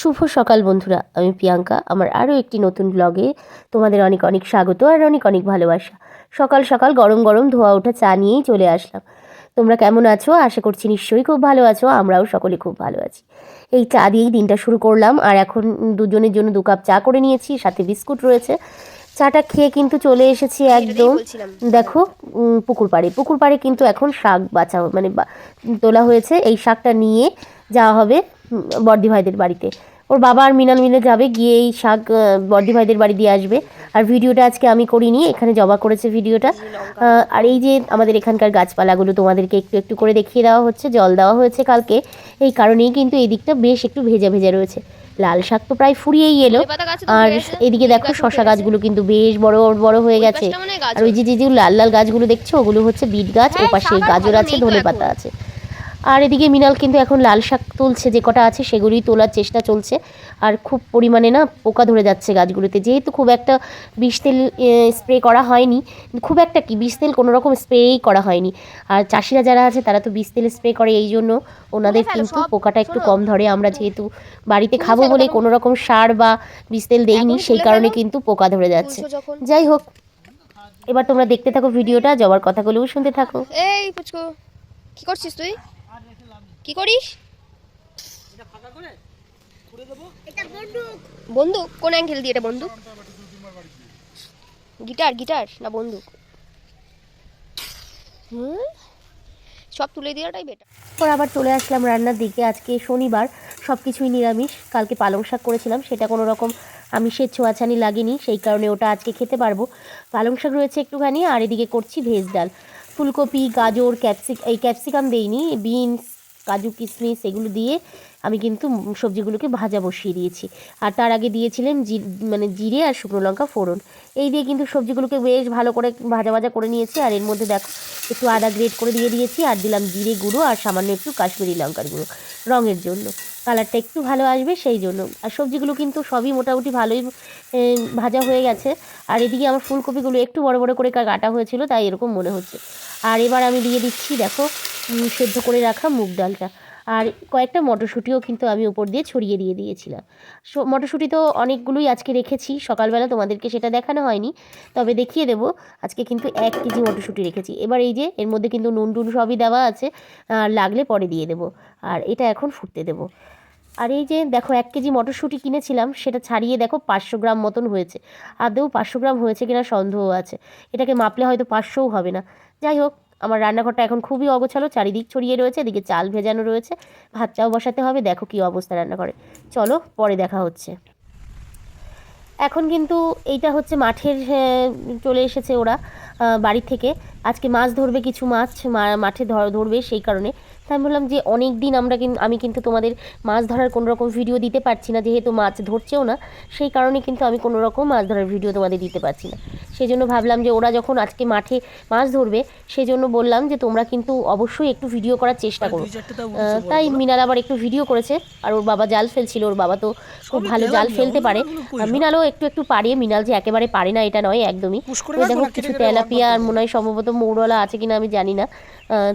শুভ সকাল বন্ধুরা, আমি প্রিয়াঙ্কা। আমার আরও একটি নতুন ব্লগে তোমাদের অনেক অনেক স্বাগত আর অনেক অনেক ভালোবাসা। সকাল সকাল গরম গরম ধোয়া ওঠা চা নিয়েই চলে আসলাম। তোমরা কেমন আছো? আশা করছি নিশ্চয়ই খুব ভালো আছো। আমরাও সকলে খুব ভালো আছি। এই চা দিয়েই দিনটা শুরু করলাম। আর এখন দুজনের জন্য 2 কাপ চা করে নিয়েছি, সাথে বিস্কুট রয়েছে। চাটা খেয়ে কিন্তু চলে এসেছি একদম, দেখো, পুকুর পাড়ে কিন্তু এখন শাক বাছা মানে তোলা হয়েছে। এই শাকটা নিয়ে যাওয়া হবে বর্দি ভাইদের বাড়িতে। ওর বাবা আর মিনাল মিলে যাবে, গিয়ে এই শাক বর্দি ভাইদের বাড়ি দিয়ে আসবে। আর ভিডিওটা আজকে আমি করিনি, এখানে জবা করেছে ভিডিওটা। আর এই যে আমাদের এখানকার গাছপালাগুলো তোমাদেরকে একটু একটু করে দেখিয়ে দেওয়া হচ্ছে। জল দেওয়া হয়েছে কালকে, এই কারণেই কিন্তু এই দিকটা বেশ একটু ভেজা ভেজা রয়েছে। লাল শাক তো প্রায় ফুরিয়েই এলো। আর এদিকে দেখো শশা গাছগুলো কিন্তু বেশ বড় বড় হয়ে গেছে। আর ওই যে যে লাল লাল গাছগুলো দেখছো, ওগুলো হচ্ছে বিট গাছ। ওপাশে গাজর আছে, ধনেপাতা আছে। আর এদিকে মিনাল কিন্তু এখন লাল শাক তুলছে, যে কটা আছে সেগুলোই তোলার চেষ্টা চলছে। আর খুব পরিমাণে না পোকা ধরে যাচ্ছে গাছগুলোতে, যেহেতু খুব একটা বিষ তেল স্প্রে করা হয়নি। খুব একটা কি, বিষ তেল কোনো রকম স্প্রেই করা হয়নি। আর চাষিরা যারা আছে তারা তো বিষ তেল স্প্রে করে, এই জন্য ওনাদের কিন্তু পোকাটা একটু কম ধরে। আমরা যেহেতু বাড়িতে খাবো বলে কোনো রকম সার বা বিষ তেল দেইনি, সেই কারণে কিন্তু পোকা ধরে যাচ্ছে। যাই হোক, এবার তোমরা দেখতে থাকো ভিডিওটা, জবার কথাগুলোও শুনতে থাকো। এই পুচকু, কি করছিস তুই? কি করিস? বন্দুক? কোন অ্যাঙ্গেল দিয়ে এটা বন্দুক? গিটার না বন্দুক? সব তুলে দেওয়াটাই বেটার। পর আবার চলে আসলাম রান্নার দিকে। আজকে শনিবার, সব কিছুই নিরামিষ। কালকে পালং শাক করেছিলাম, সেটা কোনো রকম আমিষের ছোঁয়াছানি লাগেনি, সেই কারণে ওটা আজকে খেতে পারবো। পালং শাক রয়েছে একটুখানি। আর এদিকে করছি ভেজ ডাল। ফুলকপি, গাজর, ক্যাপসিকাম দেইনি, বিনস, কাজু, কিশমিশ এগুলো দিয়ে আমি কিন্তু সবজিগুলোকে ভাজা বসিয়ে দিয়েছি। আর তার আগে দিয়েছিলাম জিরে আর শুকনো লঙ্কা ফোড়ন। এই দিয়ে কিন্তু সবজিগুলোকে বেশ ভালো করে ভাজা ভাজা করে নিয়েছি। আর এর মধ্যে দেখো একটু আদা গ্রেট করে দিয়ে দিয়েছি, আর দিলাম জিরে গুঁড়ো আর সামান্য একটু কাশ্মীরি লঙ্কার গুঁড়ো, রঙের জন্য, কালারটা একটু ভালো আসবে সেই জন্য। আর সবজিগুলো কিন্তু সবই মোটামুটি ভালোই ভাজা হয়ে গেছে। আর এদিকে আমার ফুলকপিগুলো একটু বড় বড় করে কাটা হয়েছিল, তাই এরকম মনে হচ্ছে। আর এবার আমি দিয়ে দিচ্ছি দেখো সেদ্ধ করে রাখা মুগ ডালটা। আর কয়েকটা মটরশুঁটিও কিন্তু আমি উপর দিয়ে ছড়িয়ে দিয়ে দিয়েছিলাম। মটরশুঁটি তো অনেকগুলোই আজকে রেখেছি, সকালবেলা তোমাদেরকে সেটা দেখানো হয়নি, তবে দেখিয়ে দেবো। আজকে কিন্তু 1 কেজি মটরশুঁটি রেখেছি। এবার এই যে এর মধ্যে কিন্তু নুন টুন সবই দেওয়া আছে, লাগলে পরে দিয়ে দেবো। আর এটা এখন ফুটতে দেবো। আর এই যে দেখো 1 কেজি মটরশুঁটি কিনেছিলাম, সেটা ছাড়িয়ে দেখো 500 গ্রাম মতন হয়েছে। আদৌ 500 গ্রাম হয়েছে কিনা সন্দেহ আছে, এটাকে মাপলে হয়তো 500ও হবে না। যাই হোক, আমার রান্নাঘরটা এখন খুবই অগোছালো, চারিদিক ছড়িয়ে রয়েছে। এদিকে চাল ভেজানো রয়েছে, ভাতটাও বসাতে হবে। দেখো কী অবস্থা রান্নাঘরে। চলো পরে দেখা হচ্ছে। এখন কিন্তু এইটা হচ্ছে মাঠের, চলে এসেছে ওরা বাড়ি থেকে। আজকে মাছ ধরবে, কিছু মাছ মাঠে ধরবে, সেই কারণে তাই আমি বললাম যে অনেক দিন আমি কিন্তু তোমাদের মাছ ধরার কোনো রকম ভিডিও দিতে পারছি না, যেহেতু মাছ ধরছেও না, সেই কারণে কিন্তু আমি কোনো রকম মাছ ধরার ভিডিও তোমাদের দিতে পারছি না। সেই জন্য ভাবলাম যে ওরা যখন আজকে মাঠে মাছ ধরবে, সেই জন্য বললাম যে তোমরা কিন্তু অবশ্যই একটু ভিডিও করার চেষ্টা করো। তাই মিনাল আবার একটু ভিডিও করেছে। আর ওর বাবা জাল ফেলছিল, ওর বাবা তো খুব ভালো জাল ফেলতে পারে। মিনালও একটু একটু পারে। মিনাল যে একেবারে পারে না এটা নয়, একদমই। ওই দেখো কিছু তেলাপিয়া, আর মনে হয় সম্ভবত মৌরলা আছে কিনা আমি জানি না,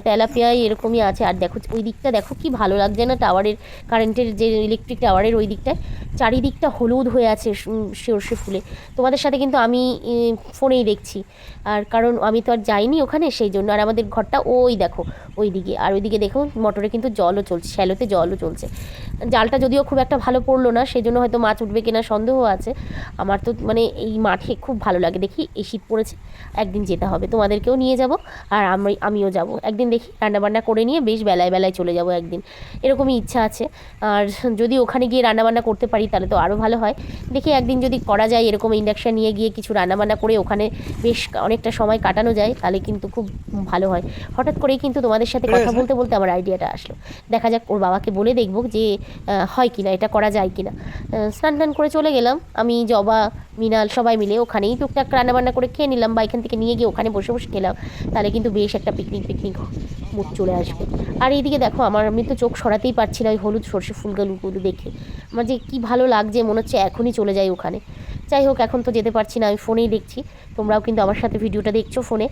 তেলাপিয়াই এরকমই আছে। আর দেখো ওই দিকটা দেখো কি ভালো লাগছে না, টাওয়ারের, কারেন্টের যে ইলেকট্রিক টাওয়ারের ওই দিকটায় চারিদিকটা হলুদ হয়ে আছে সর্ষে ফুলে। তোমাদের সাথে কিন্তু আমি ফোনেই দেখছি, আর কারণ আমি তো আর যাইনি ওখানে, সেই জন্য। আর আমাদের ঘরটা ওই দেখো ওই দিকে। আর ওইদিকে দেখো মোটরে কিন্তু জলও চলছে, শ্যালোতে জলও চলছে। জালটা যদিও খুব একটা ভালো পড়লো না, সেই জন্য হয়তো মাছ উঠবে কিনা সন্দেহ আছে। আমার তো মানে এই মাঠে খুব ভালো লাগে। দেখি এই শীত পড়েছে, একদিন যেতে হবে, তোমাদেরকেও নিয়ে যাব। আর আমিও যাব একদিন, দেখি রান্নাবান্না করে নিয়ে বেশ বেলায় বেলায় চলে যাব একদিন, এরকমই ইচ্ছা আছে। আর যদি ওখানে গিয়ে রান্নাবান্না করতে পারি তাহলে তো আরও ভালো হয়। দেখি একদিন যদি করা যায়, এরকম ইন্ডাকশান নিয়ে গিয়ে কিছু রান্নাবান্না করে ওখানে বেশ অনেকটা সময় কাটানো যায়, তাহলে কিন্তু খুব ভালো হয়। হঠাৎ করেই কিন্তু তোমাদের সাথে কথা বলতে বলতে আমার আইডিয়াটা আসলো। দেখা যাক, ওর বাবাকে বলে দেখবো যে হয় কিনা, এটা করা যায় কিনা। স্নান টান করে চলে গেলাম আমি, জবা, মিনাল সবাই মিলে ওখানেই টুকটাক রান্নাবান্না করে খেয়ে নিলাম, বা এখান থেকে নিয়ে গিয়ে ওখানে বসে বসে খেলাম। তাহলে কিন্তু বেশ একটা পিকনিক মুড চলে আসবে। আর এইদিকে দেখো আমি তো চোখ সরাতেই পারছি না ওই হলুদ সর্ষে ফুলগুলো দেখে। আমার যে কী ভালো লাগছে, মনে হচ্ছে এখনই চলে যাই ওখানে। যাই হোক, এখন তো যেতে পারছি না, আমি ফোনেই দেখছি। তোমরাও কিন্তু আমার সাথে ভিডিওটা দেখছো ফোনে।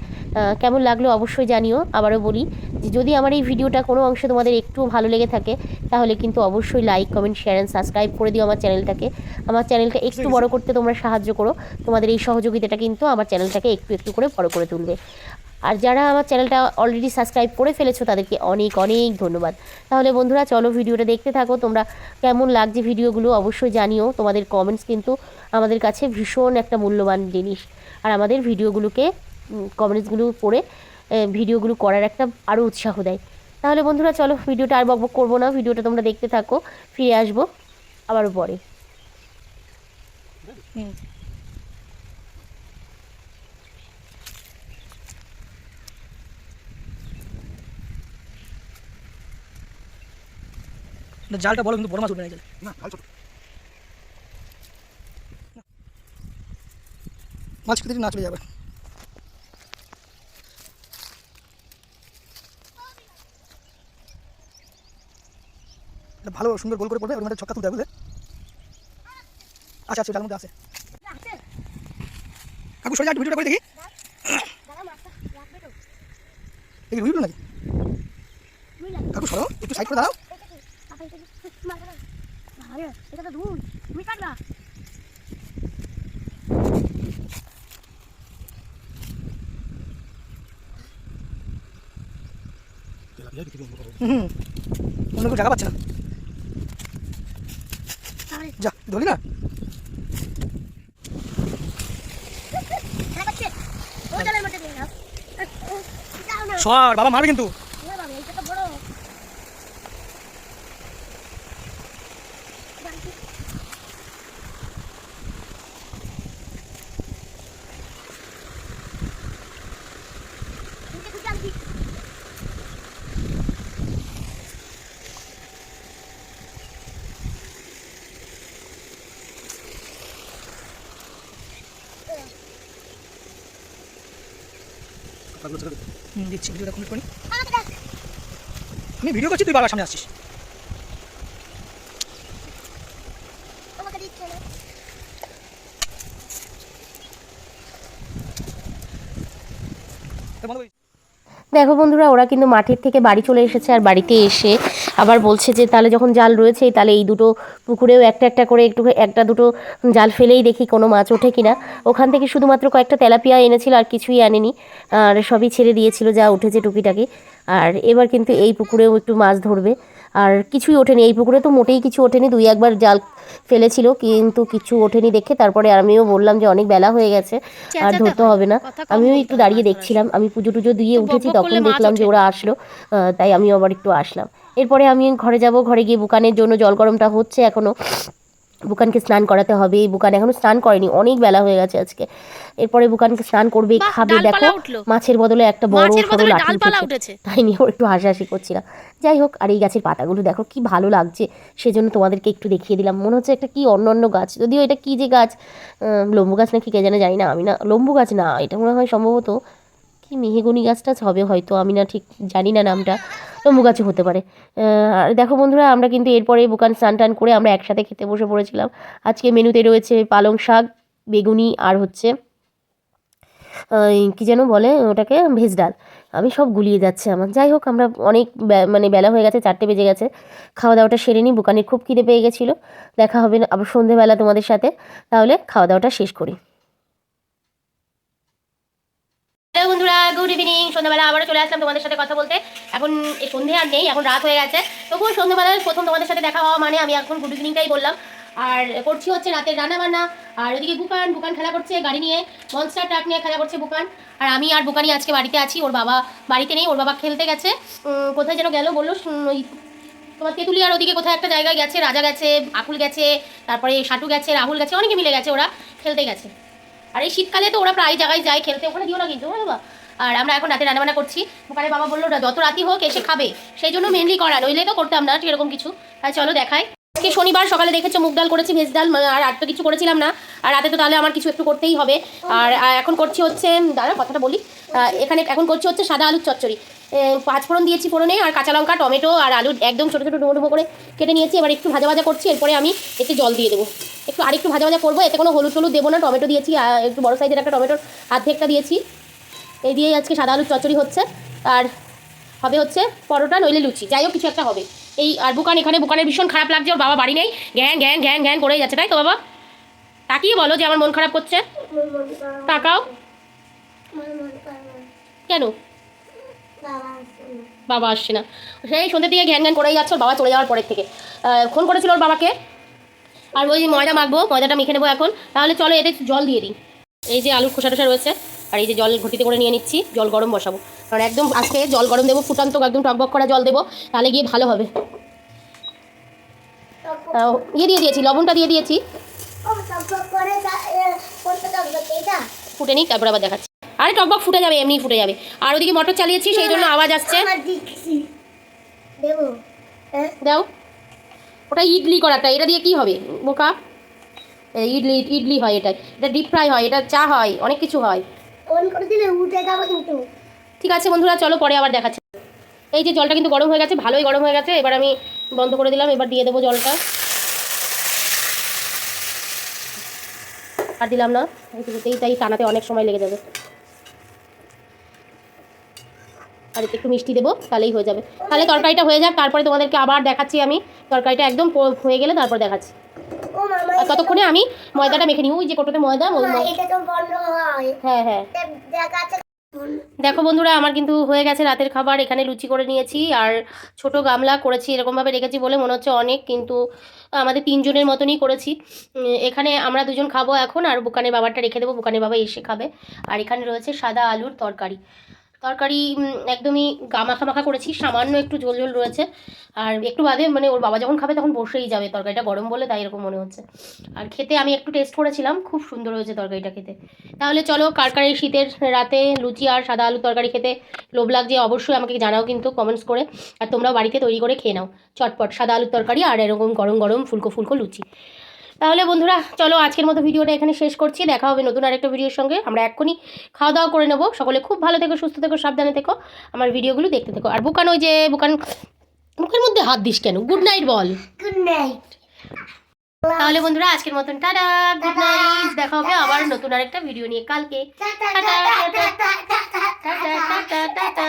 কেমন লাগলো অবশ্যই জানিও। আবারও বলি যে যদি আমার এই ভিডিওটা কোনো অংশে তোমাদের একটুও ভালো লেগে থাকে তাহলে কিন্তু অবশ্যই like, comment, share and subscribe করে দিও আমার চ্যানেলটাকে। আমার চ্যানেলটা একটু বড় করতে তোমরা সাহায্য করো। তোমাদের এই সহযোগিতাটা কিন্তু আমার চ্যানেলটাকে একটু একটু করে বড় করে তুলবে। আর যারা আমার চ্যানেলটা অলরেডি সাবস্ক্রাইব করে ফেলেছো তাদেরকে অনেক অনেক ধন্যবাদ। তাহলে বন্ধুরা চলো ভিডিওটা দেখতে থাকো। তোমরা কেমন লাগছে ভিডিওগুলো অবশ্যই জানিও। তোমাদের কমেন্টস কিন্তু আমাদের কাছে ভীষণ একটা মূল্যবান জিনিস। আর আমাদের ভিডিওগুলোকে কমেন্টসগুলো পড়ে ভিডিওগুলো করার একটা আরও উৎসাহ দেয়। তাহলে বন্ধুরা চলো ভিডিওটা আর বকবক করবো না, ভিডিওটা তোমরা দেখতে থাকো। ফিরে আসবো আবারও পরে। জালটা বলো, কিন্তু বড় মাছ উঠবে না। না মাছ খেতে না চলে যাবে। ভালো সুন্দর গোল করে পড়বে, ওর মধ্যে ছক্কা তুলতে হবে। আচ্ছা আচ্ছা, যার মধ্যে আছে। কাকু সরে যা, একটু ভিডিওটা করে দেখি। এই রুই নাকি? কাকু সরো, একটু সাইড করে দাঁড়াও। অন্য কেউ জায়গা পাচ্ছে না। যা ধরলি না। সর, বাবা মারবে কিন্তু। দিচ্ছি ভিডিওটা কমপ্লিট করি। আমি ভিডিও করছি, তুই বাবার সামনে আসছিস। দেখো বন্ধুরা, ওরা কিন্তু মাঠের থেকে বাড়ি চলে এসেছে। আর বাড়িতে এসে আবার বলছে যে তাহলে যখন জাল রয়েছে তাহলে এই দুটো পুকুরেও একটা একটা করে একটু একটা দুটো জাল ফেলেই দেখি কোনো মাছ ওঠে কিনা। ওখান থেকে শুধুমাত্র কয়েকটা তেলাপিয়া এনেছিল, আর কিছুই আনেনি। আর সবই ছেড়ে দিয়েছিল যা উঠেছে টুকিটাকি। আর এবার কিন্তু এই পুকুরেও একটু মাছ ধরবে। আর কিছুই ওঠেনি এই পুকুরে, তো মোটেই কিছু ওঠেনি। দুই একবার জাল ফেলেছিল কিন্তু কিছু ওঠেনি দেখে তারপরে আমিও বললাম যে অনেক বেলা হয়ে গেছে, আর ধরতে হবে না। আমিও একটু দাঁড়িয়ে দেখছিলাম। আমি পুজো টুজো দিয়ে উঠেছি, তখন দেখলাম যে ওরা আসলো। তাই আমিও আবার একটু আসলাম। এরপরে আমি ঘরে যাব। ঘরে গিয়ে বুকানের জন্য জল গরমটা হচ্ছে এখনও। বুকানকে স্নান করাতে হবে। বুকান এখনও স্নান করেনি, অনেক বেলা হয়ে গেছে আজকে। এরপরে বুকানকে স্নান করবে, খাবে। দেখো মাছের বদলে একটা বড় সরো লাঠি উঠেছে, তাই নিয়ে ওর একটু হাসাহাসি করছিলাম। যাই হোক, আর এই গাছের পাতাগুলো দেখো কি ভালো লাগছে, সেজন্য তোমাদেরকে একটু দেখিয়ে দিলাম। মনে হচ্ছে একটা কি অন্য অন্য গাছ, যদিও এটা কি যে গাছ, লম্বু গাছ না কি কে জানে, জানি না। আমি না, লম্বু গাছ না, এটা মনে হয় সম্ভবত কি মেহগনি গাছটা হবে হয়তো, আমি না ঠিক জানি না নামটা। লম্বু গাছও হতে পারে। আর দেখো বন্ধুরা, আমরা কিন্তু এরপরে বুকান স্নান টান করে আমরা একসাথে খেতে বসে পড়েছিলাম। আজকে মেনুতে রয়েছে পালং শাক, বেগুনি, আর হচ্ছে কী যেন বলে ওটাকে, ভেজ ডাল। আমি সব গুলিয়ে যাচ্ছে আমার। যাই হোক, আমরা অনেক মানে বেলা হয়ে গেছে, 4টে বেজে গেছে। খাওয়া দাওয়াটা সেরে নিই, বুকানের খুব খিদে পেয়ে গেছিলো। দেখা হবে আবার সন্ধেবেলা তোমাদের সাথে। তাহলে খাওয়া দাওয়াটা শেষ করি। হ্যালো বন্ধুরা, গুড ইভিনিং। সন্ধ্যাবেলা আবারও চলে আসলাম তোমাদের সাথে কথা বলতে। এখন সন্ধে আর নেই, এখন রাত হয়ে গেছে। তবুও সন্ধ্যাবেলায় প্রথম তোমাদের সাথে দেখা হওয়া মানে আমি এখন গুড ইভিনিংটাই বললাম। আর করছি হচ্ছে রাতের রান্নাবান্না। আর ওদিকে বুকান খেলা করছে গাড়ি নিয়ে, মনস্টার ট্রাক নিয়ে খেলা করছে বুকান। আর আমি আর বুকানই আজকে বাড়িতে আছি, ওর বাবা বাড়িতে নেই। ওর বাবা খেলতে গেছে, কোথায় যেন গেল বললো, তোমার তেঁতুলিয়ার ওদিকে কোথায় একটা জায়গায় গেছে। রাজা গেছে, আকুল গেছে, তারপরে সাটু গেছে, রাহুল গেছে, অনেকে মিলে গেছে, ওরা খেলতে গেছে। আর এই শীতকালে তো ওরা প্রায় জায়গায় যায় খেলতে, ওখানে দিও না কিন্তু বাবা। আর আমরা এখন রাতে রান্নাবান্না করছি। ওখানে বাবা বললো যত রাতি হোক এসে খাবে, সেই জন্য মেনলি করা, নইলে তো করতাম না এরকম কিছু। তাই চলো দেখাই। আজকে শনিবার, সকালে দেখেছো মুগ ডাল করেছি, ভেজ ডাল, আর তো কিছু করেছিলাম না। আর রাতে তো তাহলে আমার কিছু একটু করতেই হবে। আর এখন করছি হচ্ছে, দাঁড়া কথাটা বলি, এখানে এখন করছি হচ্ছে সাদা আলুর চচ্চড়ি। 5 ফোড়ন দিয়েছি ফোড়নে, আর কাঁচা লঙ্কা, টমেটো আর আলু একদম ছোটো ছোটো ডুমো ডুমো করে কেটে নিয়েছি। এবার একটু ভাজা ভাজা করছি, এরপরে আমি এতে জল দিয়ে দেবো। আরেকটু ভাজা ভাজা করবো, এতে কোনো হলুদ টলুদ দেবো না। টমেটো দিয়েছি, একটু বড় সাইজের একটা টমেটোর অর্ধেকটা দিয়েছি। এই দিয়েই আজকে সাদা আলুর চচ্চড়ি হচ্ছে। আর হবে হচ্ছে পরোটা নইলে লুচি, যাই হোক কিছু একটা হবে। এই আর বুকানের ভীষণ খারাপ লাগছে, ওর বাবা বাড়ি নেই, গ্যাং গ্যাং গ্যাং গ্যাং করেই যাচ্ছে, তাই তো বাবা? তাকিয়ে বলো যে আমার মন খারাপ করছে, তাকাও। কেন বাবা আসছে না? সেই সন্ধ্যে থেকে ঘ্যান ঘ্যান করেই যাচ্ছে, ওর বাবা চলে যাওয়ার পরের থেকে। ফোন করেছিল ওর বাবাকে। আর ওই ময়দা মাখবো, ময়দাটা মেখে নেবো এখন। তাহলে চলো এতে জল দিয়ে দিই। এই যে আলুর খোসা টোসা রয়েছে, আর এই যে জল ঘটিতে করে নিয়ে নিচ্ছি। জল গরম বসাবো, কারণ একদম আজকে জল গরম দেবো, ফুটান্ত একদম টকবক করা জল দেবো, তাহলে গিয়ে ভালো হবে। দিয়ে দিয়েছি, লবণটা দিয়ে দিয়েছি। ফুটে নিই, তারপর আবার দেখাচ্ছি। আরে টকবক ফুটে যাবে, এমনি ফুটে যাবে। আর ওদিকে মটর চালিয়েছি, সেই জন্য আওয়াজ আসছে। দাও, ওটা ইডলি করাটা, এটা দিয়ে কি হবে বোকা? ইডলি হয়, এটা ডিপ ফ্রাই হয়, এটা চা হয়, অনেক কিছু হয়। ঠিক আছে বন্ধুরা, চলো পরে আবার দেখাচ্ছি। এই যে জলটা কিন্তু গরম হয়ে গেছে, ভালোই গরম হয়ে গেছে। এবার আমি বন্ধ করে দিলাম, এবার দিয়ে দেবো জলটা। আর দিলাম না, তাই টানাতে অনেক সময় লেগে যাবে। আর একটু মিষ্টি দেবো, তাহলেই হয়ে যাবে। তাহলে তরকারিটা হয়ে যাক, তারপরে তোমাদেরকে আবার দেখাচ্ছি। আমি তরকারিটা একদম হয়ে গেলে তারপর দেখাচ্ছি। আর ততক্ষণে আমি ময়দাটা মেখে নিই। ওই যে কোটোতে ময়দা, হ্যাঁ হ্যাঁ। দেখো বন্ধুরা, আমার কিন্তু হয়ে গেছে রাতের খাবার। এখানে লুচি করে নিয়েছি, আর ছোট গামলা করেছি, এরকমভাবে রেখেছি বলে মনে হচ্ছে অনেক, কিন্তু আমাদের 3 জনের মতনই করেছি। এখানে আমরা 2 জন খাবো এখন, আর বুকানের বাবারটা রেখে দেবো, বুকানের বাবা এসে খাবে। আর এখানে রয়েছে সাদা আলুর তরকারি। একদমই মাখা মাখা করেছি, সামান্য একটু ঝোল ঝোল রয়েছে। আর একটু বাদে মানে ওর বাবা যখন খাবে তখন বসেই যাবে, তরকারিটা গরম বলে তাই এরকম মনে হচ্ছে। আর খেতে আমি একটু টেস্ট করেছিলাম, খুব সুন্দর হয়েছে তরকারিটা খেতে। তাহলে চলো, কার কার এই শীতের রাতে লুচি আর সাদা আলুর তরকারি খেতে লোভ লাগছে অবশ্যই আমাকে জানাও কিন্তু কমেন্টস করে। আর তোমরাও বাড়িতে তৈরি করে খেয়ে নাও চটপট সাদা আলুর তরকারি আর এরকম গরম গরম ফুলকো ফুলকো লুচি। তাহলে বন্ধুরা চলো, আজকের মতো ভিডিওটা এখানে শেষ করছি। দেখা হবে নতুন আরেকটা ভিডিওর সঙ্গে। আমরা এক্ষুনি খাওয়া দাওয়া করে নেবো। সকলে খুব ভালো থেকো, সুস্থ থেকো, সাবধানে থেকো, আমার ভিডিওগুলো দেখতে থেকো। আর বুকান, ওই যে বুকান মুখের মধ্যে হাত দিস কেন? গুড নাইট বল। Good night. তাহলে বন্ধুরা আজকের মতন টাটা, গুড নাইট। দেখা হবে আবার নতুন আরেকটা ভিডিও নিয়ে কালকে। Tata tata tata tata tata.